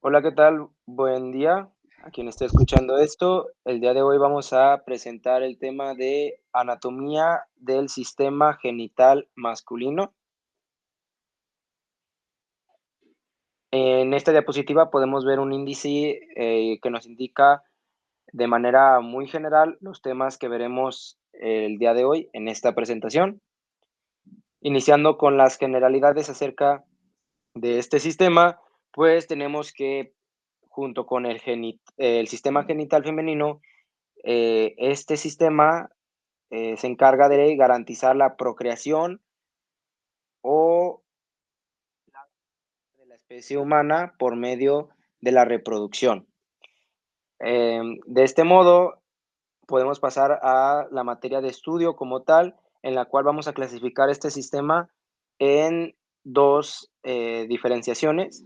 Hola, ¿qué tal? Buen día a quien esté escuchando esto. El día de hoy vamos a presentar el tema de anatomía del sistema genital masculino. En esta diapositiva podemos ver un índice que nos indica de manera muy general los temas que veremos el día de hoy en esta presentación, iniciando con las generalidades acerca de este sistema, pues tenemos que junto con el sistema genital femenino, este sistema se encarga de garantizar la procreación o de la especie humana por medio de la reproducción. De este modo, podemos pasar a la materia de estudio como tal, en la cual vamos a clasificar este sistema en dos diferenciaciones,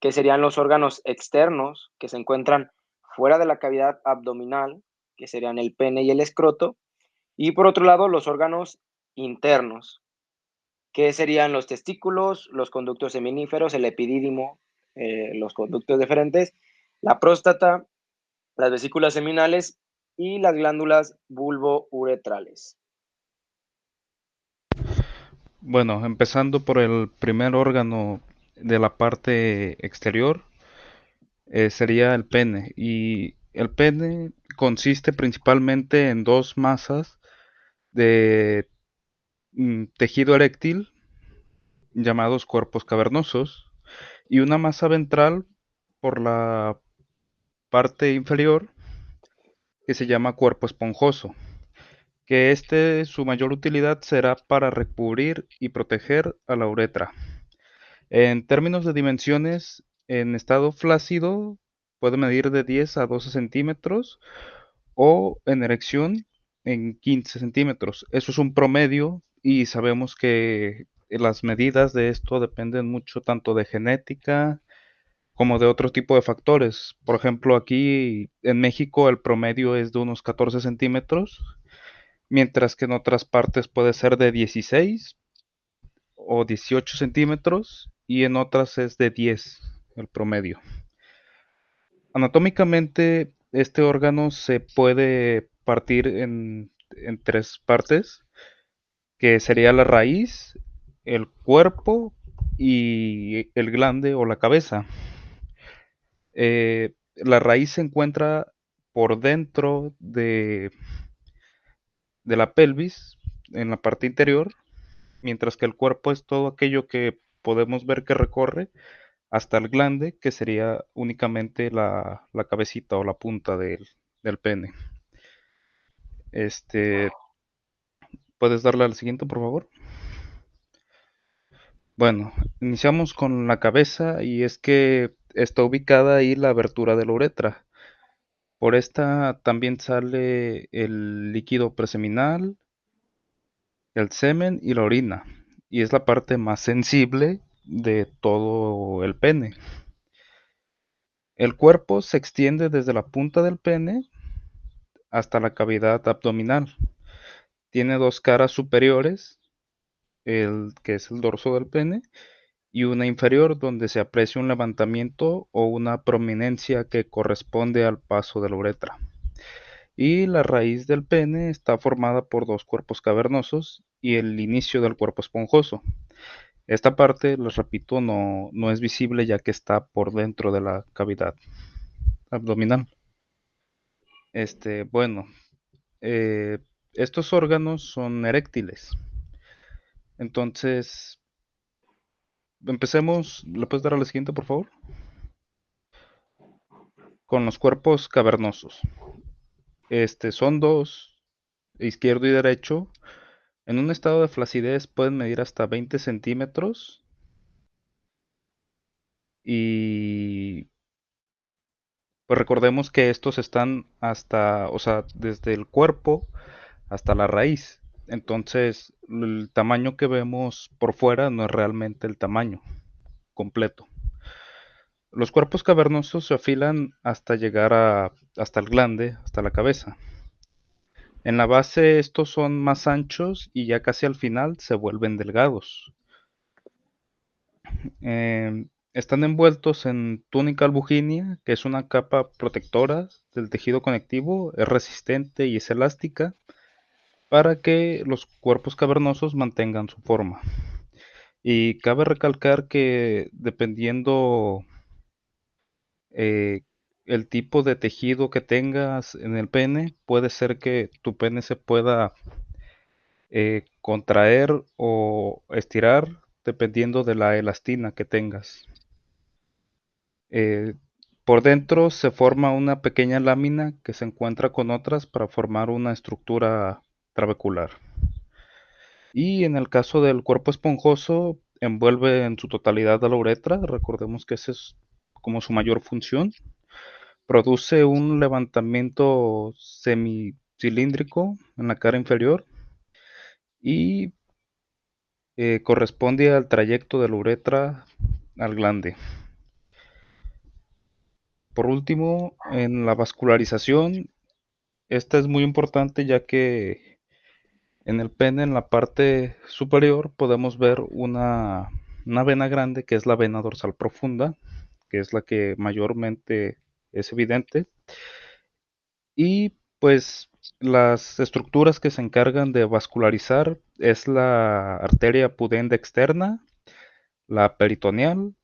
que serían los órganos externos, que se encuentran fuera de la cavidad abdominal, que serían el pene y el escroto, y por otro lado, los órganos internos, que serían los testículos, los conductos seminíferos, el epidídimo, los conductos deferentes, la próstata, las vesículas seminales y las glándulas bulbouretrales. Bueno, empezando por el primer órgano de la parte exterior, sería el pene. Y el pene consiste principalmente en dos masas de tejido eréctil, llamados cuerpos cavernosos, y una masa ventral por la parte inferior, que se llama cuerpo esponjoso, que su mayor utilidad será para recubrir y proteger a la uretra. En términos de dimensiones, en estado flácido puede medir de 10 a 12 centímetros o en erección en 15 centímetros. Eso es un promedio y sabemos que las medidas de esto dependen mucho tanto de genética como de otro tipo de factores. Por ejemplo, aquí en México el promedio es de unos 14 centímetros, mientras que en otras partes puede ser de 16 o 18 centímetros y en otras es de 10 el promedio. Anatómicamente, este órgano se puede partir en tres partes, que sería la raíz, el cuerpo y el glande o la cabeza. La raíz se encuentra por dentro de la pelvis, en la parte interior, mientras que el cuerpo es todo aquello que podemos ver que recorre hasta el glande, que sería únicamente la cabecita o la punta del pene. Este, ¿Puedes darle al siguiente, por favor? Bueno, iniciamos con la cabeza y es que está ubicada ahí la abertura de la uretra. Por esta también sale el líquido preseminal, el semen y la orina. Y es la parte más sensible de todo el pene. El cuerpo se extiende desde la punta del pene hasta la cavidad abdominal. Tiene dos caras superiores, el que es el dorso del pene, y una inferior donde se aprecia un levantamiento o una prominencia que corresponde al paso de la uretra. Y la raíz del pene está formada por dos cuerpos cavernosos y el inicio del cuerpo esponjoso. Esta parte, les repito, no es visible ya que está por dentro de la cavidad abdominal. Bueno, eh, estos órganos son eréctiles. Entonces, empecemos. ¿Le puedes dar a la siguiente, por favor? Con los cuerpos cavernosos. Son dos, izquierdo y derecho. En un estado de flacidez pueden medir hasta 20 centímetros y pues recordemos que estos están hasta, o sea, desde el cuerpo hasta la raíz. Entonces, el tamaño que vemos por fuera no es realmente el tamaño completo. Los cuerpos cavernosos se afilan hasta llegar hasta el glande, hasta la cabeza. En la base estos son más anchos y ya casi al final se vuelven delgados. Están envueltos en túnica albuginia, que es una capa protectora del tejido conectivo, es resistente y es elástica para que los cuerpos cavernosos mantengan su forma. Y cabe recalcar que dependiendo eh, el tipo de tejido que tengas en el pene, puede ser que tu pene se pueda contraer o estirar dependiendo de la elastina que tengas. Eh, por dentro se forma una pequeña lámina que se encuentra con otras para formar una estructura trabecular. Y en el caso del cuerpo esponjoso, envuelve en su totalidad a la uretra. Recordemos que esa es como su mayor función. Produce un levantamiento semicilíndrico en la cara inferior y corresponde al trayecto de la uretra al glande. Por último, en la vascularización, esta es muy importante ya que en el pene, en la parte superior, podemos ver una vena grande que es la vena dorsal profunda, que es la que mayormente es evidente. Y pues las estructuras que se encargan de vascularizar es la arteria pudenda externa, la peritoneal,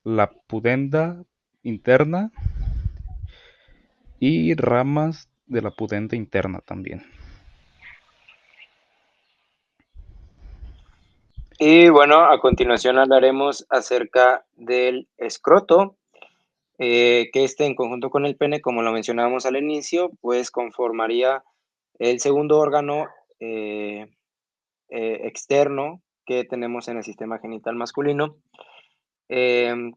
la pudenda interna y ramas de la pudenda interna también. Y bueno, a continuación hablaremos acerca del escroto, que en conjunto con el pene, como lo mencionábamos al inicio, pues conformaría el segundo órgano eh, externo que tenemos en el sistema genital masculino. Em,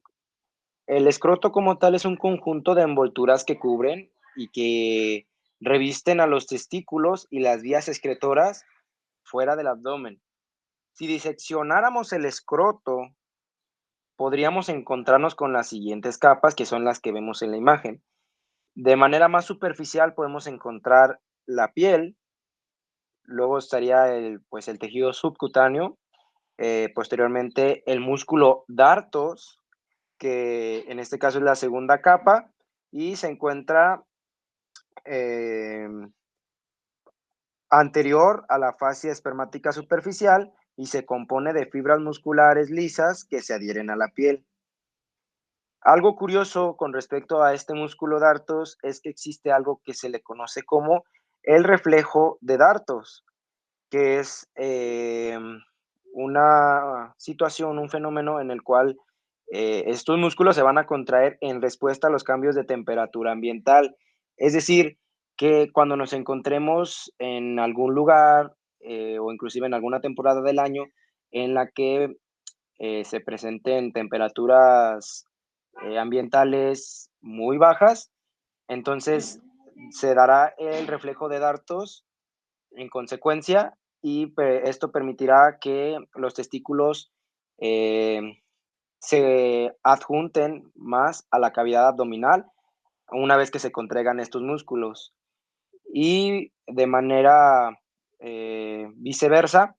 el escroto como tal es un conjunto de envolturas que cubren y que revisten a los testículos y las vías excretoras fuera del abdomen. Si diseccionáramos el escroto, podríamos encontrarnos con las siguientes capas, que son las que vemos en la imagen. De manera más superficial podemos encontrar la piel, luego estaría pues el tejido subcutáneo, posteriormente el músculo dartos, que en este caso es la segunda capa, y se encuentra eh, anterior a la fascia espermática superficial y se compone de fibras musculares lisas que se adhieren a la piel. Algo curioso con respecto a este músculo dartos es que existe algo que se le conoce como el reflejo de dartos, que es una situación, un fenómeno en el cual estos músculos se van a contraer en respuesta a los cambios de temperatura ambiental. Es decir, que cuando nos encontremos en algún lugar o inclusive en alguna temporada del año en la que se presenten temperaturas ambientales muy bajas, entonces se dará el reflejo de dartos en consecuencia y esto permitirá que los testículos eh, se adjunten más a la cavidad abdominal una vez que se contraigan estos músculos. Y de manera viceversa,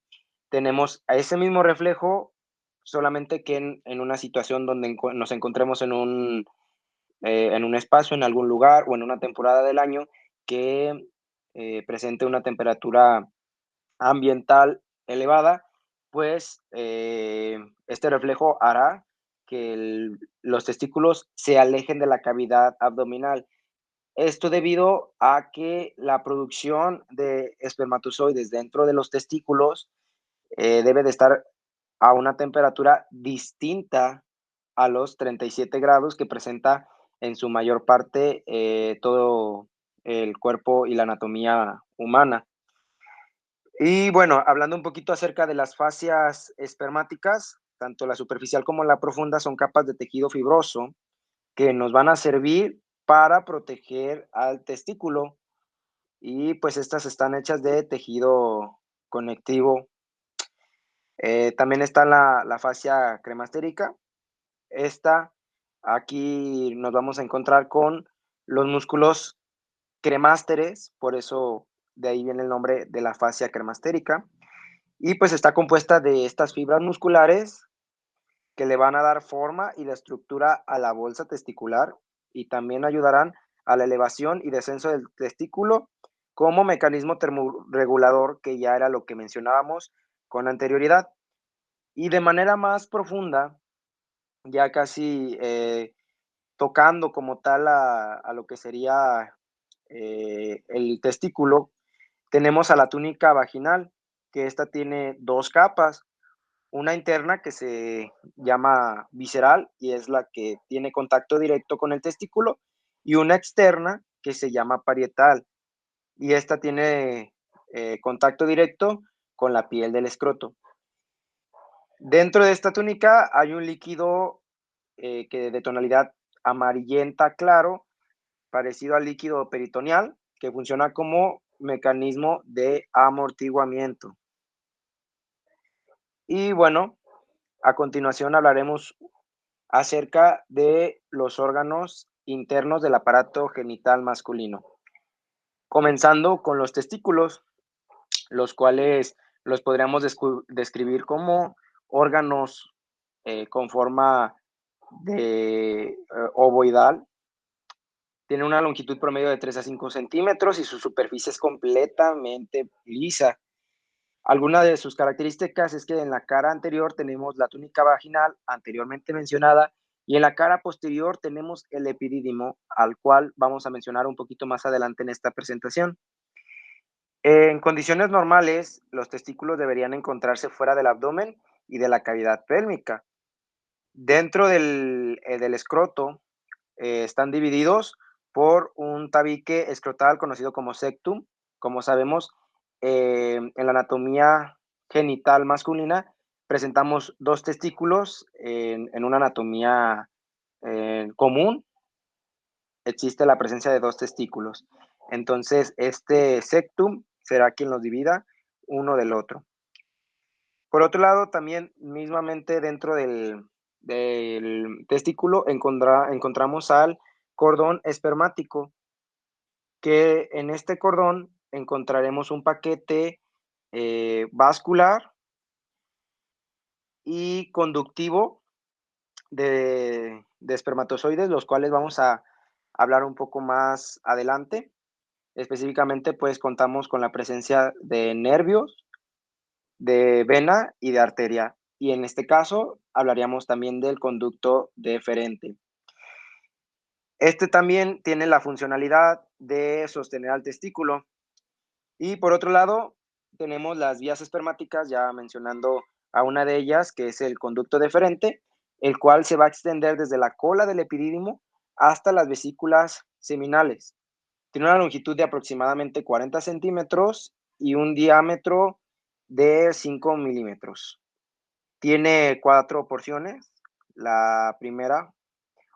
tenemos a ese mismo reflejo, solamente que en una situación donde nos encontremos en un espacio, en algún lugar o en una temporada del año que presente una temperatura ambiental elevada, pues este reflejo hará que los testículos se alejen de la cavidad abdominal. Esto debido a que la producción de espermatozoides dentro de los testículos debe de estar a una temperatura distinta a los 37 grados que presenta en su mayor parte todo el cuerpo y la anatomía humana. Y bueno, hablando un poquito acerca de las fascias espermáticas, tanto la superficial como la profunda son capas de tejido fibroso que nos van a servir para proteger al testículo y pues estas están hechas de tejido conectivo. También está la fascia cremastérica. Esta, aquí nos vamos a encontrar con los músculos cremásteres, por eso de ahí viene el nombre de la fascia cremastérica. Y pues está compuesta de estas fibras musculares que le van a dar forma y la estructura a la bolsa testicular y también ayudarán a la elevación y descenso del testículo como mecanismo termorregulador, que ya era lo que mencionábamos con anterioridad. Y de manera más profunda, ya casi tocando como tal a lo que sería el testículo, tenemos a la túnica vaginal, que esta tiene dos capas, una interna que se llama visceral y es la que tiene contacto directo con el testículo, y una externa que se llama parietal y esta tiene contacto directo con la piel del escroto. Dentro de esta túnica hay un líquido que de tonalidad amarillenta claro, parecido al líquido peritoneal, que funciona como mecanismo de amortiguamiento. Y bueno, a continuación hablaremos acerca de los órganos internos del aparato genital masculino, comenzando con los testículos, los cuales los podríamos describir como órganos con forma de ovoidal. Tiene una longitud promedio de 3 a 5 centímetros y su superficie es completamente lisa. Alguna de sus características es que en la cara anterior tenemos la túnica vaginal anteriormente mencionada y en la cara posterior tenemos el epidídimo, al cual vamos a mencionar un poquito más adelante en esta presentación. En condiciones normales, los testículos deberían encontrarse fuera del abdomen y de la cavidad pélvica. Dentro del escroto están divididos por un tabique escrotal conocido como sectum. Como sabemos, en la anatomía genital masculina presentamos dos testículos en una anatomía común. Existe la presencia de dos testículos. Entonces, este sectum será quien los divida uno del otro. Por otro lado, también mismamente dentro del testículo encontramos al cordón espermático, que en este cordón encontraremos un paquete vascular y conductivo de espermatozoides, los cuales vamos a hablar un poco más adelante. Específicamente, pues contamos con la presencia de nervios, de vena y de arteria. Y en este caso hablaríamos también del conducto deferente. Este también tiene la funcionalidad de sostener al testículo. Y por otro lado, tenemos las vías espermáticas, ya mencionando a una de ellas, que es el conducto deferente, el cual se va a extender desde la cola del epidídimo hasta las vesículas seminales. Tiene una longitud de aproximadamente 40 centímetros y un diámetro de 5 milímetros. Tiene 4 porciones. La primera,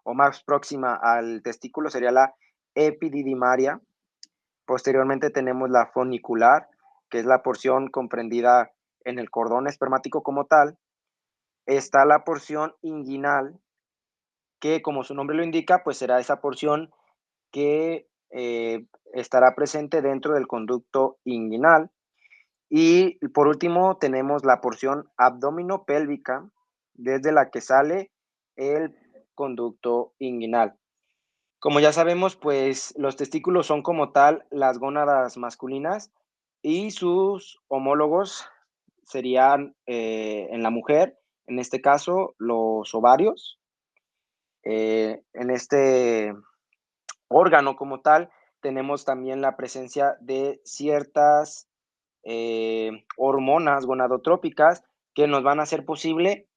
o más próxima al testículo, sería la epididimaria. Posteriormente tenemos la funicular, que es la porción comprendida en el cordón espermático como tal. Está la porción inguinal, que como su nombre lo indica, pues será esa porción que estará presente dentro del conducto inguinal. Y por último tenemos la porción abdominopélvica, desde la que sale el conducto inguinal. Como ya sabemos, pues los testículos son como tal las gónadas masculinas y sus homólogos serían en la mujer, en este caso los ovarios. En este órgano como tal tenemos también la presencia de ciertas hormonas gonadotrópicas que nos van a hacer posible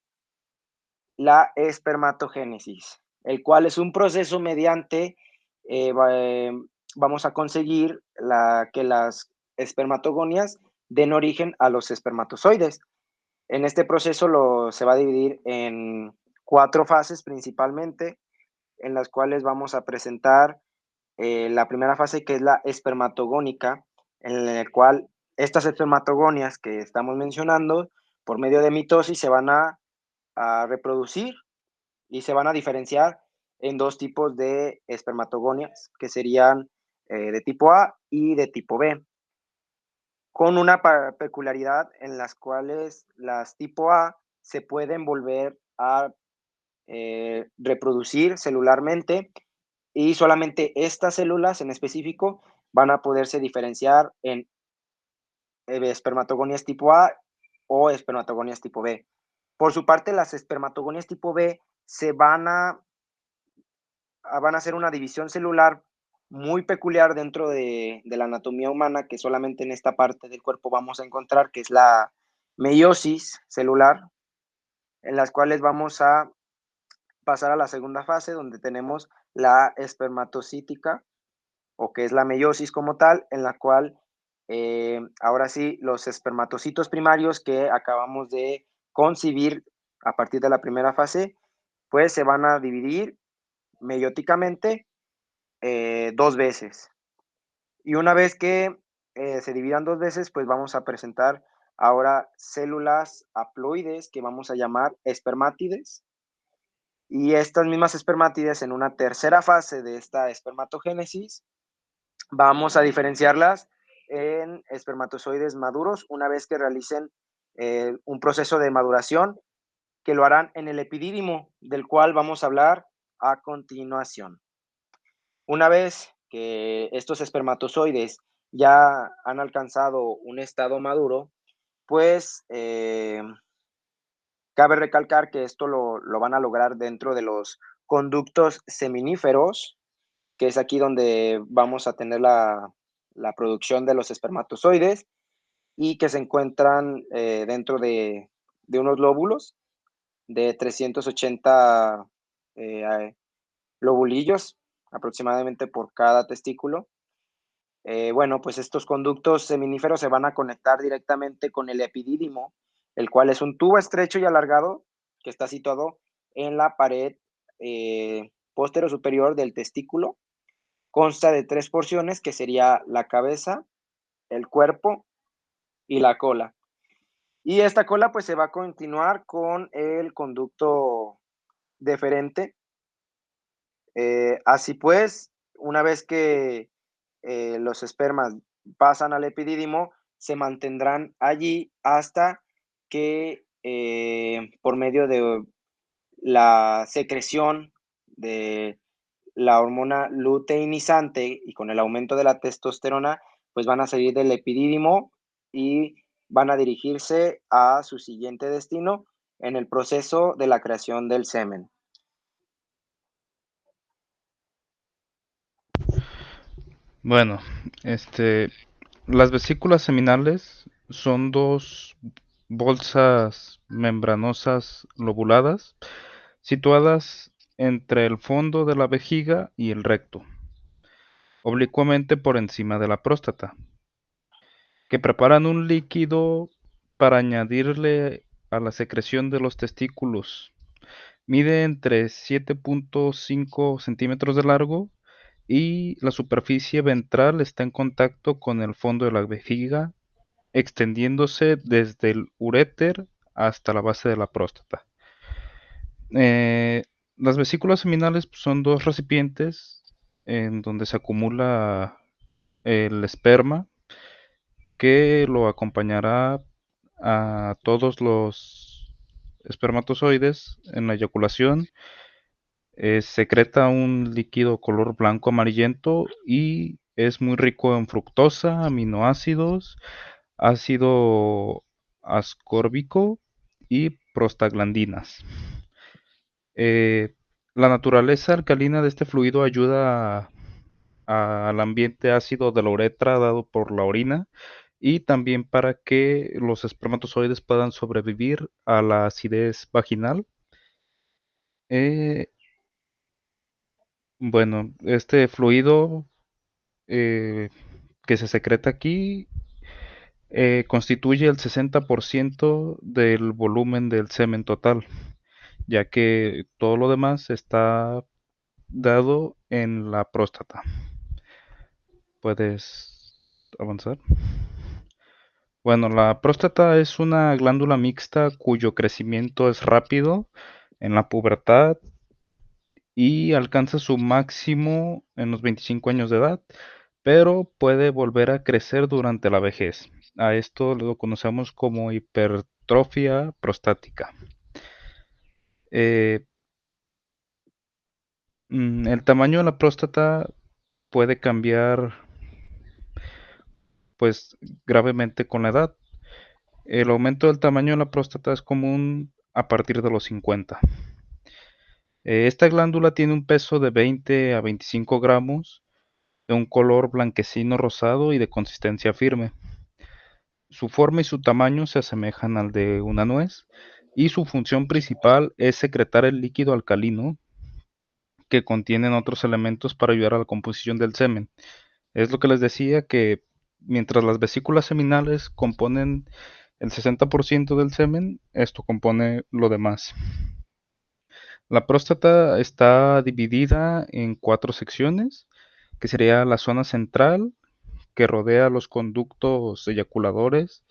la espermatogénesis, el cual es un proceso mediante vamos a conseguir que las espermatogonias den origen a los espermatozoides. En este proceso se va a dividir en 4 fases principalmente, en las cuales vamos a presentar la primera fase, que es la espermatogónica, en la cual estas espermatogonias que estamos mencionando, por medio de mitosis, se van a reproducir y se van a diferenciar en dos tipos de espermatogonias, que serían de tipo A y de tipo B, con una peculiaridad en las cuales las tipo A se pueden volver a reproducir celularmente y solamente estas células en específico van a poderse diferenciar en espermatogonias tipo A o espermatogonias tipo B. Por su parte, las espermatogonias tipo B se van a hacer una división celular muy peculiar dentro de la anatomía humana, que solamente en esta parte del cuerpo vamos a encontrar, que es la meiosis celular, en las cuales vamos a pasar a la segunda fase, donde tenemos la espermatocítica, o que es la meiosis como tal, en la cual ahora sí los espermatocitos primarios que acabamos de concebir a partir de la primera fase, pues se van a dividir meióticamente dos veces. Y una vez que se dividan dos veces, pues vamos a presentar ahora células haploides que vamos a llamar espermátides. Y estas mismas espermátides en una tercera fase de esta espermatogénesis, vamos a diferenciarlas en espermatozoides maduros una vez que realicen un proceso de maduración que lo harán en el epidídimo, del cual vamos a hablar a continuación. Una vez que estos espermatozoides ya han alcanzado un estado maduro, pues cabe recalcar que esto lo van a lograr dentro de los conductos seminíferos, que es aquí donde vamos a tener la producción de los espermatozoides y que se encuentran dentro de unos lóbulos de 380 lobulillos aproximadamente por cada testículo. Bueno, pues estos conductos seminíferos se van a conectar directamente con el epidídimo, el cual es un tubo estrecho y alargado que está situado en la pared postero superior del testículo. Consta de tres porciones, que sería la cabeza, el cuerpo y la cola. Y esta cola pues se va a continuar con el conducto deferente. Así pues, una vez que los espermas pasan al epidídimo, se mantendrán allí hasta que por medio de la secreción de la hormona luteinizante y con el aumento de la testosterona, pues van a salir del epidídimo y van a dirigirse a su siguiente destino en el proceso de la creación del semen. Bueno, este, las vesículas seminales son dos bolsas membranosas lobuladas situadas entre el fondo de la vejiga y el recto, oblicuamente por encima de la próstata, que preparan un líquido para añadirle a la secreción de los testículos. Mide entre 7.5 centímetros de largo y la superficie ventral está en contacto con el fondo de la vejiga, extendiéndose desde el uréter hasta la base de la próstata. Eh, las vesículas seminales pues, son dos recipientes en donde se acumula el esperma que lo acompañará a todos los espermatozoides en la eyaculación. Secreta un líquido color blanco amarillento y es muy rico en fructosa, aminoácidos, ácido ascórbico y prostaglandinas. Eh, la naturaleza alcalina de este fluido ayuda al ambiente ácido de la uretra dado por la orina y también para que los espermatozoides puedan sobrevivir a la acidez vaginal. Eh, bueno, este fluido eh, que se secreta aquí constituye el 60% del volumen del semen total, ya que todo lo demás está dado en la próstata. ¿Puedes avanzar? Bueno, la próstata es una glándula mixta cuyo crecimiento es rápido en la pubertad y alcanza su máximo en los 25 años de edad, pero puede volver a crecer durante la vejez. A esto lo conocemos como hipertrofia prostática. Eh, el tamaño de la próstata puede cambiar pues gravemente con la edad. El aumento del tamaño de la próstata es común a partir de los 50. Esta glándula tiene un peso de 20 a 25 gramos, de un color blanquecino rosado y de consistencia firme. Su forma y su tamaño se asemejan al de una nuez y su función principal es secretar el líquido alcalino que contienen otros elementos para ayudar a la composición del semen. Es lo que les decía que mientras las vesículas seminales componen el 60% del semen, esto compone lo demás. La próstata está dividida en 4 secciones, que sería la zona central, que rodea los conductos eyaculadores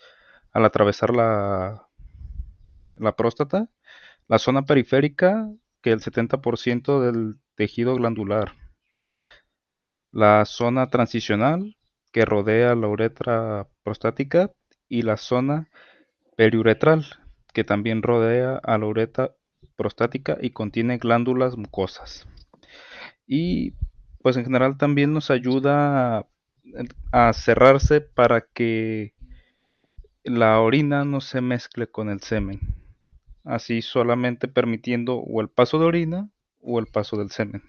al atravesar la próstata, la zona periférica, que el 70% del tejido glandular, la zona transicional, que rodea la uretra prostática, y la zona periuretral, que también rodea a la uretra prostática y contiene glándulas mucosas. Y pues en general también nos ayuda a cerrarse para que la orina no se mezcle con el semen, así solamente permitiendo o el paso de orina o el paso del semen.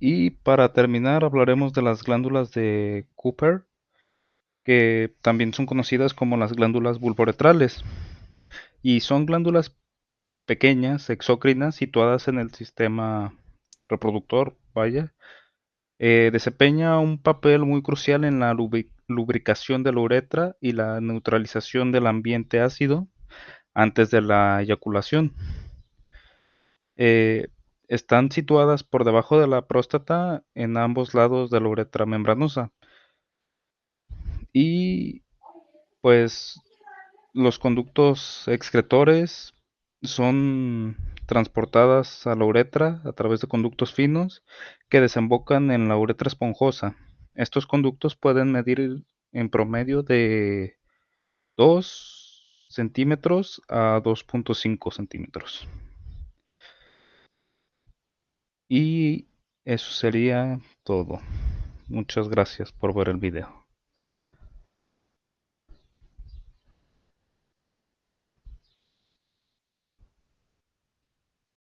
Y para terminar hablaremos de las glándulas de Cooper, que también son conocidas como las glándulas vulvoretrales, y son glándulas pequeñas, exócrinas, situadas en el sistema reproductor, vaya. Desempeña un papel muy crucial en la lubricación de la uretra y la neutralización del ambiente ácido antes de la eyaculación. Eh, Están situadas por debajo de la próstata en ambos lados de la uretra membranosa. Y pues los conductos excretores son transportadas a la uretra a través de conductos finos que desembocan en la uretra esponjosa. Estos conductos pueden medir en promedio de 2 centímetros a 2,5 centímetros. Y eso sería todo. Muchas gracias por ver el video.